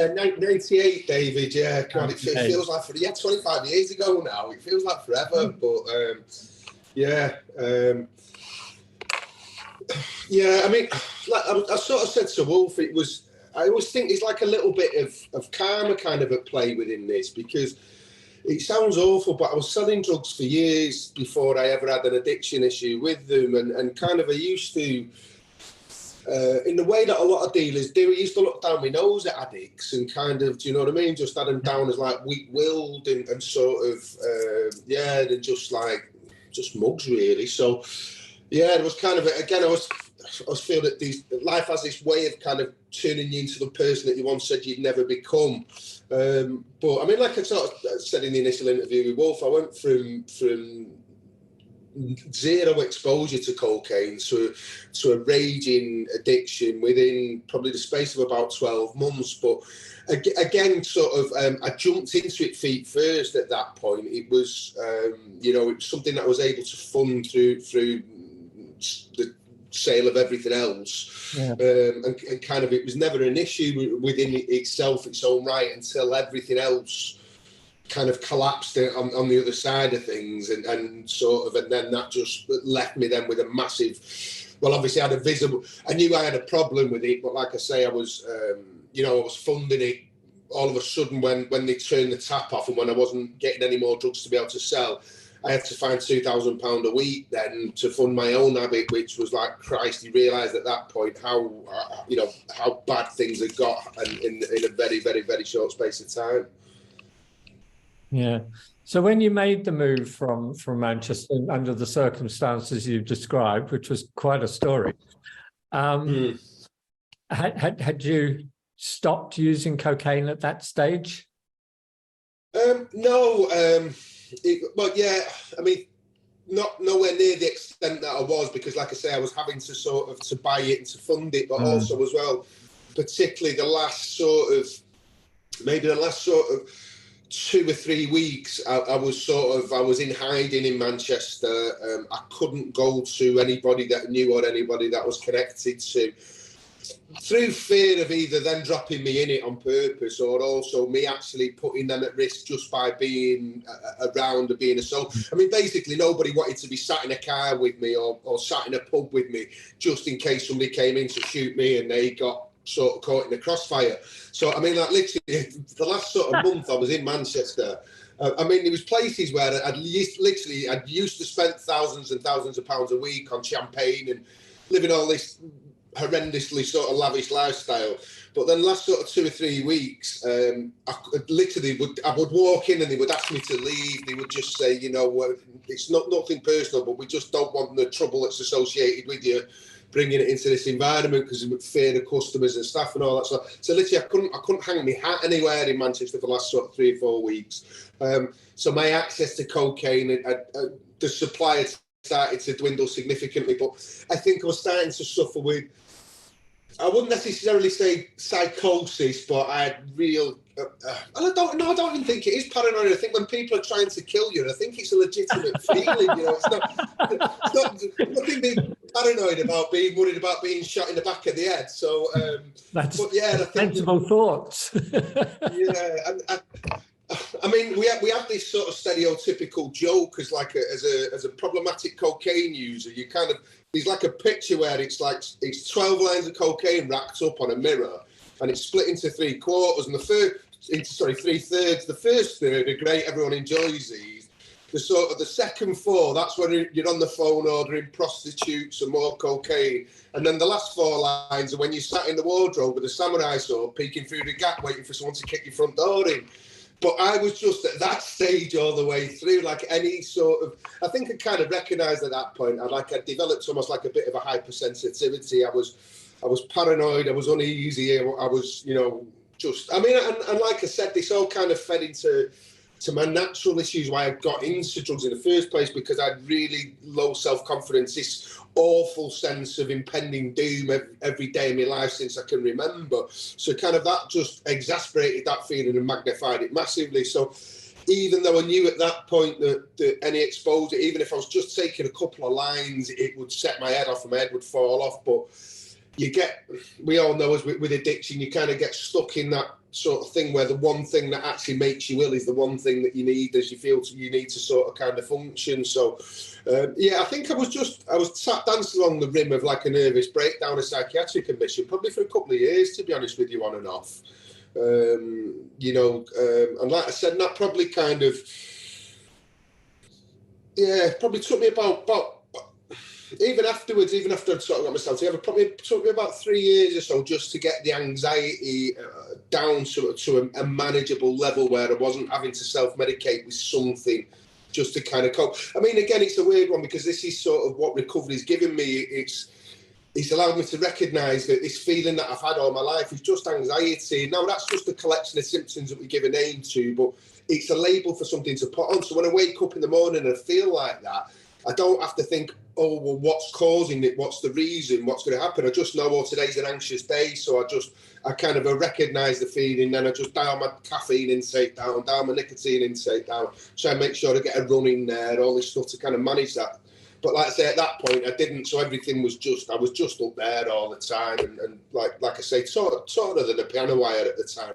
98, David. Yeah, God, it feels like 25 years ago now. It feels like forever, but I mean, like I sort of said to Wolf, it was. I always think there's like a little bit of karma kind of at play within this, because it sounds awful, but I was selling drugs for years before I ever had an addiction issue with them, and kind of I used to. In the way that a lot of dealers do, he used to look down my nose at addicts and kind of, do you know what I mean? Just had them down as like weak-willed and sort of, they're just mugs really. So, yeah, it was kind of, again, I was feeling that life has this way of kind of turning you into the person that you once said you'd never become. But I mean, like I sort of said in the initial interview with Wolf, I went from zero exposure to cocaine to a raging addiction within probably the space of about 12 months. But again, sort of, I jumped into it feet first at that point. It was, it was something that I was able to fund through the sale of everything else. Yeah. And kind of, it was never an issue within itself, its own right, until everything else kind of collapsed on the other side of things, and then that just left me then with a massive, well, obviously I knew I had a problem with it, but like I say, I was funding it all of a sudden when they turned the tap off, and when I wasn't getting any more drugs to be able to sell, I had to find £2,000 a week then to fund my own habit, which was like, Christ, you realise at that point how bad things had got, and in a very, very, very short space of time. Yeah. So when you made the move from Manchester under the circumstances you've described, which was quite a story, had you stopped using cocaine at that stage? No. I mean, nowhere near the extent that I was, because like I say, I was having to sort of to buy it and to fund it, but also as well, particularly the last 2 or 3 weeks, I was in hiding in Manchester. I couldn't go to anybody that knew or anybody that was connected to, through fear of either them dropping me in it on purpose, or also me actually putting them at risk just by being around or being I mean, basically nobody wanted to be sat in a car with me or sat in a pub with me, just in case somebody came in to shoot me and they got sort of caught in the crossfire. So I mean, like, literally the last sort of month I was in Manchester, I mean, there was places where I'd used to spend thousands and thousands of pounds a week on champagne and living all this horrendously sort of lavish lifestyle. But then last sort of 2 or 3 weeks, I would walk in and they would ask me to leave. They would just say, it's nothing personal, but we just don't want the trouble that's associated with you bringing it into this environment, because of fear of customers and staff and all that stuff. So literally, I couldn't hang my hat anywhere in Manchester for the last sort of 3 or 4 weeks. So my access to cocaine, the supply had started to dwindle significantly. But I think I was starting to suffer with, I wouldn't necessarily say psychosis, but I had real. I don't even think it is paranoid. I think when people are trying to kill you, I think it's a legitimate feeling. It's not nothing being paranoid about, being worried about being shot in the back of the head. So, that's sensible thoughts. I mean, we have this sort of stereotypical joke as a problematic cocaine user. You kind of, there's like a picture where it's 12 lines of cocaine racked up on a mirror, and it's split into 3 quarters, and 3 thirds. The first third are great, everyone enjoys these. The second 4, that's when you're on the phone ordering prostitutes and more cocaine. And then the last 4 lines are when you sat in the wardrobe with a samurai sword, peeking through the gap, waiting for someone to kick your front door in. But I was just at that stage all the way through, like any sort of, I think I kind of recognised at that point, I developed almost like a bit of a hypersensitivity. I was paranoid, I was uneasy, I was, and like I said, this all kind of fed into my natural issues, why I got into drugs in the first place, because I had really low self-confidence, this awful sense of impending doom every day in my life since I can remember. So kind of that just exasperated that feeling and magnified it massively. So even though I knew at that point that any exposure, even if I was just taking a couple of lines, it would set my head off and my head would fall off. But we all know, as with addiction, you kind of get stuck in that sort of thing where the one thing that actually makes you ill is the one thing that you need as you feel you need to sort of kind of function. So, yeah, I think I was sat dancing along the rim of like a nervous breakdown, a psychiatric admission, probably for a couple of years, to be honest with you, on and off. You know, and like I said, that probably kind of, yeah, probably took me about even afterwards, even after I'd sort of got myself together, probably took me about 3 years or so just to get the anxiety down to a manageable level where I wasn't having to self-medicate with something just to kind of cope. I mean, again, it's a weird one because this is sort of what recovery's given me. It's allowed me to recognise that this feeling that I've had all my life is just anxiety. Now, that's just a collection of symptoms that we give a name to, but it's a label for something to put on. So when I wake up in the morning and I feel like that, I don't have to think, oh, well, what's causing it? What's the reason? What's going to happen? I just know, oh, today's an anxious day. So I kind of recognise the feeling, then I just dial my caffeine intake down, dial my nicotine intake down, try and make sure I get a run in there, all this stuff to kind of manage that. But like I say, at that point, I didn't. So everything I was just up there all the time. And like I say, sort of than a piano wire at the time.